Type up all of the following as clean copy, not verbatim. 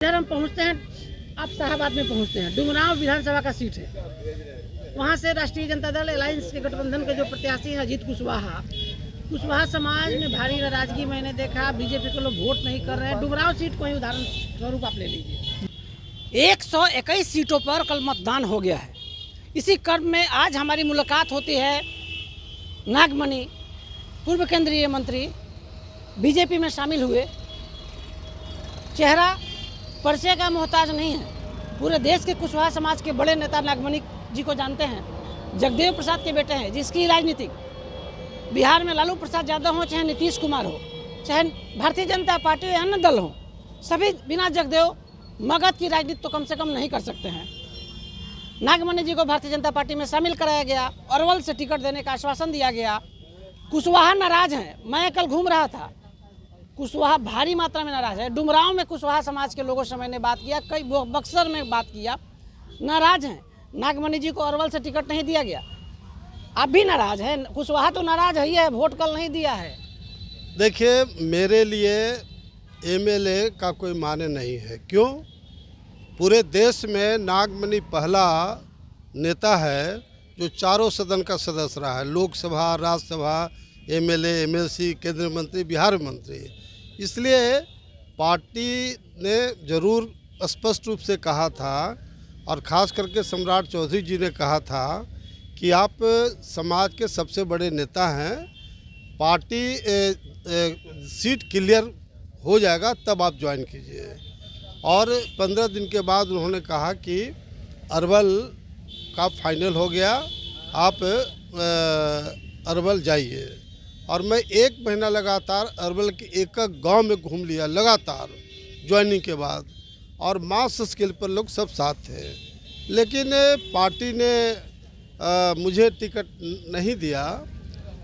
इधर हम पहुंचते हैं, आप शाहबाद में पहुंचते हैं। डुमरांव विधानसभा का सीट है। वहां से राष्ट्रीय जनता दल अलायंस के गठबंधन के जो प्रत्याशी हैं अजीत कुशवाहा समाज में भारी नाराजगी मैंने देखा। बीजेपी को लोग वोट नहीं कर रहे हैं। डुमरांव सीट को ही उदाहरण स्वरूप आप ले लीजिए। 121 सीटों पर कल मतदान हो गया है। इसी क्रम में आज हमारी मुलाकात होती है नागमणि, पूर्व केंद्रीय मंत्री, बीजेपी में शामिल हुए। चेहरा परिचय का मोहताज नहीं है। पूरे देश के कुशवाहा समाज के बड़े नेता नागमणि जी को जानते हैं। जगदेव प्रसाद के बेटे हैं, जिसकी राजनीतिक बिहार में लालू प्रसाद यादव हो, चाहे नीतीश कुमार हो, चाहे भारतीय जनता पार्टी या अन्य दल हो, सभी बिना जगदेव मगध की राजनीति तो कम से कम नहीं कर सकते हैं। नागमणि जी को भारतीय जनता पार्टी में शामिल कराया गया। अरवल से टिकट देने का आश्वासन दिया गया। कुशवाहा नाराज हैं। मैं कल घूम रहा था, कुशवाहा भारी मात्रा में नाराज है। डुमरांव में कुशवाहा समाज के लोगों से मैंने बात किया, कई बक्सर में बात किया, नाराज हैं। नागमणि जी को अरवल से टिकट नहीं दिया गया। आप भी नाराज हैं। कुशवाहा तो नाराज ही है, वोट कल नहीं दिया है। देखिए, मेरे लिए एमएलए का कोई माने नहीं है। क्यों? पूरे देश में नागमणि पहला नेता है जो चारों सदन का सदस्य रहा है, लोकसभा, राज्यसभा, एमएलए, एमएलसी, केंद्रीय मंत्री, बिहार मंत्री। इसलिए पार्टी ने जरूर स्पष्ट रूप से कहा था, और ख़ास करके सम्राट चौधरी जी ने कहा था कि आप समाज के सबसे बड़े नेता हैं, पार्टी सीट क्लियर हो जाएगा तब आप ज्वाइन कीजिए। और 15 दिन के बाद उन्होंने कहा कि अरवल का फाइनल हो गया, आप अरवल जाइए। और मैं 1 महीना लगातार अरवल के एक गांव में घूम लिया लगातार ज्वाइनिंग के बाद, और मास स्केल पर लोग सब साथ थे। लेकिन पार्टी ने मुझे टिकट नहीं दिया,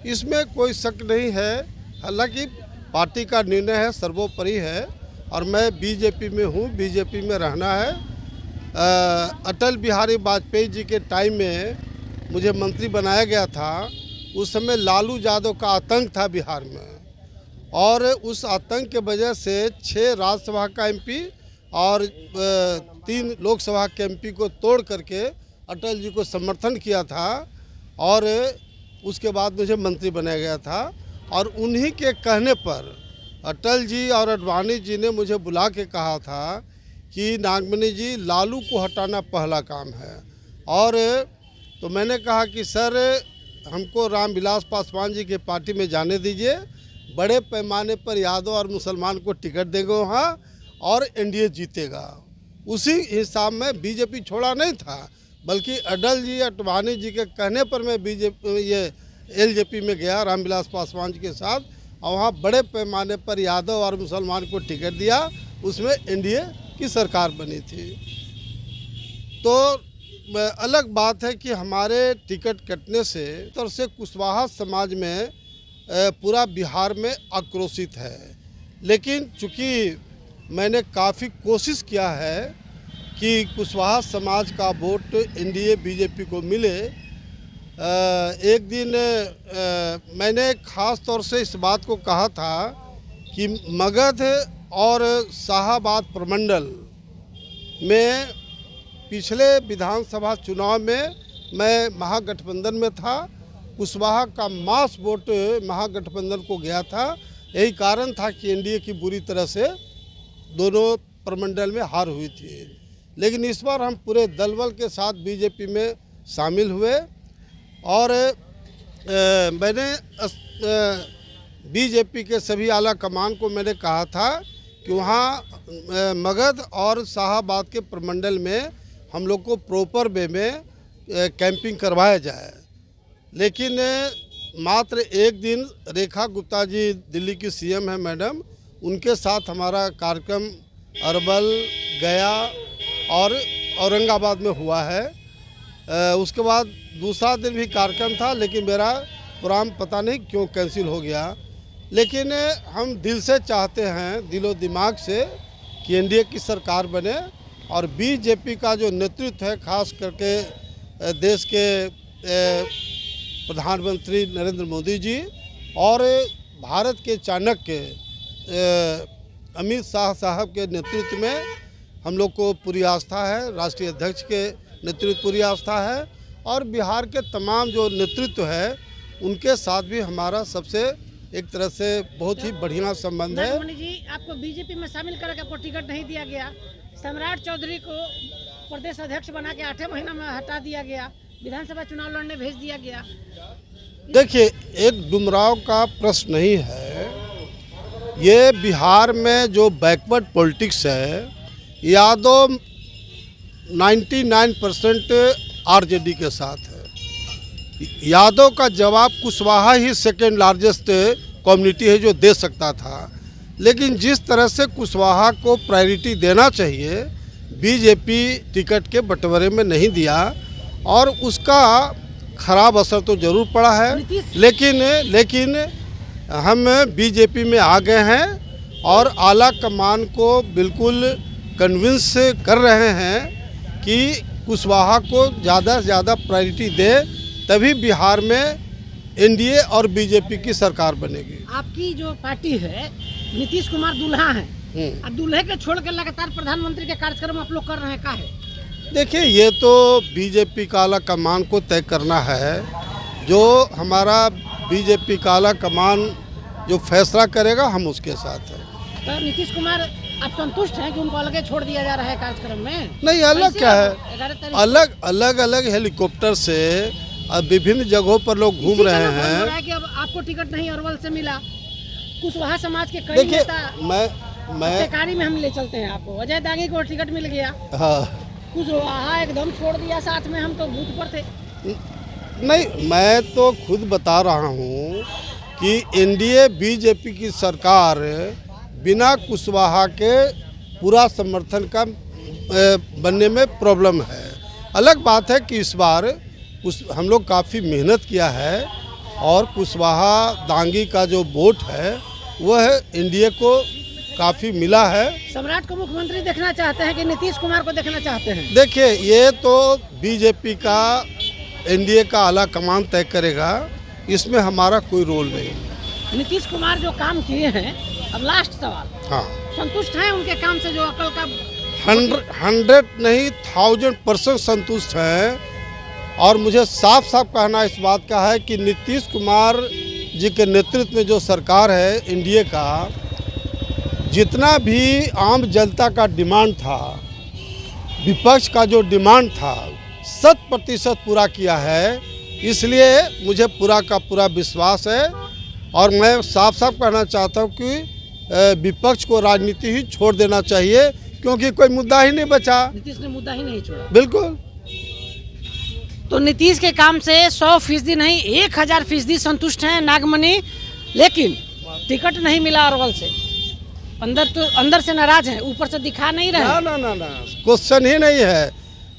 इसमें कोई शक नहीं है। हालांकि पार्टी का निर्णय है, सर्वोपरि है, और मैं बीजेपी में हूँ, बीजेपी में रहना है। अटल बिहारी वाजपेयी जी के टाइम में मुझे मंत्री बनाया गया था। उस समय लालू यादव का आतंक था बिहार में, और उस आतंक के वजह से 6 राज्यसभा का एमपी और 3 लोकसभा के एमपी को तोड़ करके अटल जी को समर्थन किया था, और उसके बाद मुझे मंत्री बनाया गया था। और उन्हीं के कहने पर अटल जी और आडवाणी जी ने मुझे बुला के कहा था कि नागमणि जी, लालू को हटाना पहला काम है। और तो मैंने कहा कि सर, हमको रामविलास पासवान जी के पार्टी में जाने दीजिए, बड़े पैमाने पर यादव और मुसलमान को टिकट देंगे वहाँ, और एनडीए जीतेगा। उसी हिसाब में बीजेपी छोड़ा नहीं था, बल्कि अटल जी, आडवाणी जी के कहने पर मैं एलजेपी में गया रामविलास पासवान जी के साथ, और वहाँ बड़े पैमाने पर यादव और मुसलमान को टिकट दिया। उसमें एनडीए की सरकार बनी थी। तो अलग बात है कि हमारे टिकट कटने से तरह से कुशवाहा समाज में पूरा बिहार में आक्रोशित है। लेकिन चूँकि मैंने काफ़ी कोशिश किया है कि कुशवाहा समाज का वोट एनडीए बीजेपी को मिले, एक दिन मैंने ख़ास तौर से इस बात को कहा था कि मगध और शाहबाद प्रमंडल में पिछले विधानसभा चुनाव में मैं महागठबंधन में था। कुशवाहा का मास वोट महागठबंधन को गया था। यही कारण था कि एनडीए की बुरी तरह से दोनों प्रमंडल में हार हुई थी। लेकिन इस बार हम पूरे दलबल के साथ बीजेपी में शामिल हुए, और मैंने बीजेपी के सभी आला कमान को मैंने कहा था कि वहाँ मगध और शाहबाद के प्रमंडल में हम लोग को प्रॉपर वे में कैंपिंग करवाया जाए। लेकिन मात्र एक दिन रेखा गुप्ता जी, दिल्ली की सीएम है मैडम, उनके साथ हमारा कार्यक्रम अरवल, गया और औरंगाबाद में हुआ है। उसके बाद दूसरा दिन भी कार्यक्रम था, लेकिन मेरा प्रोग्राम पता नहीं क्यों कैंसिल हो गया। लेकिन हम दिल से चाहते हैं, दिलो दिमाग से, कि एनडीए की सरकार बने, और बीजेपी का जो नेतृत्व है, खास करके देश के प्रधानमंत्री नरेंद्र मोदी जी और भारत के चाणक्य अमित शाह साहब के नेतृत्व में हम लोग को पूरी आस्था है, राष्ट्रीय अध्यक्ष के नेतृत्व पूरी आस्था है और बिहार के तमाम जो नेतृत्व है उनके साथ भी हमारा सबसे एक तरह से बहुत ही बढ़िया संबंध है। नागमणि जी, आपको बीजेपी में शामिल करके आपको टिकट नहीं दिया गया, सम्राट चौधरी को प्रदेश अध्यक्ष बना के 8 महीना में हटा दिया गया, विधानसभा चुनाव लड़ने भेज दिया गया। देखिए, एक डुमराव का प्रश्न नहीं है, ये बिहार में जो बैकवर्ड पॉलिटिक्स है, यादव 99% आरजेडी के साथ है। यादव का जवाब कुशवाहा ही सेकेंड लार्जेस्ट कम्युनिटी है जो दे सकता था, लेकिन जिस तरह से कुशवाहा को प्रायोरिटी देना चाहिए बीजेपी टिकट के बंटवारे में नहीं दिया और उसका खराब असर तो जरूर पड़ा है। लेकिन हम बीजेपी में आ गए हैं और आला कमान को बिल्कुल कन्विंस कर रहे हैं कि कुशवाहा को ज़्यादा से ज़्यादा प्रायोरिटी दे, तभी बिहार में एनडीए और बीजेपी की सरकार बनेगी। आपकी जो पार्टी है, नीतीश कुमार दूल्हा हैं, अब दूल्हे के छोड़ के लगातार प्रधानमंत्री के कार्यक्रम आप लोग कर रहे हैं, का है? देखिए, ये तो बीजेपी का आला कमान को तय करना है। जो हमारा बीजेपी का आला कमान जो फैसला करेगा हम उसके साथ हैं। तो नीतीश कुमार आप संतुष्ट हैं कि उनको अलग छोड़ दिया जा रहा है कार्यक्रम में? नहीं, अलग क्या है, अलग हेलीकॉप्टर से अब विभिन्न जगहों पर लोग घूम रहे हैं कि अब आपको टिकट नहीं अरवल से मिला। कुशवाहा समाज के कई देखिए, नेता मैं में हम ले चलते हैं आपको, अजय दागी को टिकट मिल गया। हाँ, कुशवाहा एकदम छोड़ दिया, साथ में हम तो बूथ पर थे। नहीं, मैं तो खुद बता रहा हूँ कि एनडीए बीजेपी की सरकार बिना कुशवाहा के पूरा समर्थन का बनने में प्रॉब्लम है। अलग बात है कि इस बार हम लोग काफ़ी मेहनत किया है और कुशवाहा दांगी का जो वोट है वह एनडीए को काफ़ी मिला है। सम्राट को मुख्यमंत्री देखना चाहते हैं कि नीतीश कुमार को देखना चाहते हैं? देखिए, ये तो बीजेपी का एनडीए का आला कमान तय करेगा, इसमें हमारा कोई रोल नहीं। नीतीश कुमार जो काम किए हैं, अब लास्ट सवाल, हाँ, संतुष्ट हैं उनके काम से? जो अकल का 100 नहीं 1000% संतुष्ट हैं और मुझे साफ साफ कहना इस बात का है कि नीतीश कुमार जी के नेतृत्व में जो सरकार है एनडीए का, जितना भी आम जनता का डिमांड था, विपक्ष का जो डिमांड था, 100% पूरा किया है। इसलिए मुझे पूरा का पूरा विश्वास है और मैं साफ साफ कहना चाहता हूँ कि विपक्ष को राजनीति ही छोड़ देना चाहिए, क्योंकि कोई मुद्दा ही नहीं बचा। नीतीश ने मुद्दा ही नहीं छोड़ा। बिल्कुल। तो नीतीश के काम से 100% नहीं 1000% संतुष्ट हैं नागमणि, लेकिन टिकट नहीं मिला अरवल से। अंदर से नाराज हैं, ऊपर से दिखा नहीं रहे। ना, क्वेश्चन ही नहीं है।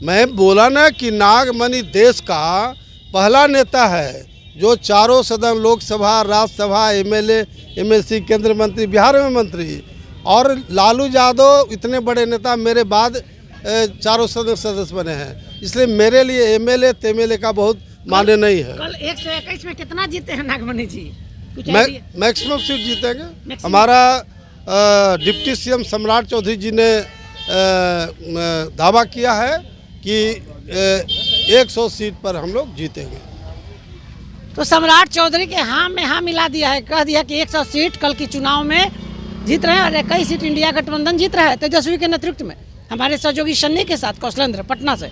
मैं बोला ना कि नागमणि देश का पहला नेता है जो चारों सदन, लोकसभा, राज्यसभा, एमएलए, एमएलसी, केंद्रीय मंत्री, बिहार में मंत्री, और लालू यादव इतने बड़े नेता मेरे बाद चारों सदस्य बने हैं। इसलिए मेरे लिए एमएलए तेमएलए का बहुत माने नहीं है। कल 121 में कितना जीते हैं नागमणि जी? मैक्सिमम सीट जीतेंगे। हमारा डिप्टी सीएम सम्राट चौधरी जी ने दावा किया है कि 100 सीट पर हम लोग जीतेंगे। तो सम्राट चौधरी के हाँ में हाँ मिला दिया है, कह दिया कि 100 सीट कल की चुनाव में जीत रहे हैं और 21 सीट इंडिया गठबंधन जीत रहा है तेजस्वी के नेतृत्व में। हमारे सहयोगी शन्नी के साथ कौशलेंद्र, पटना से।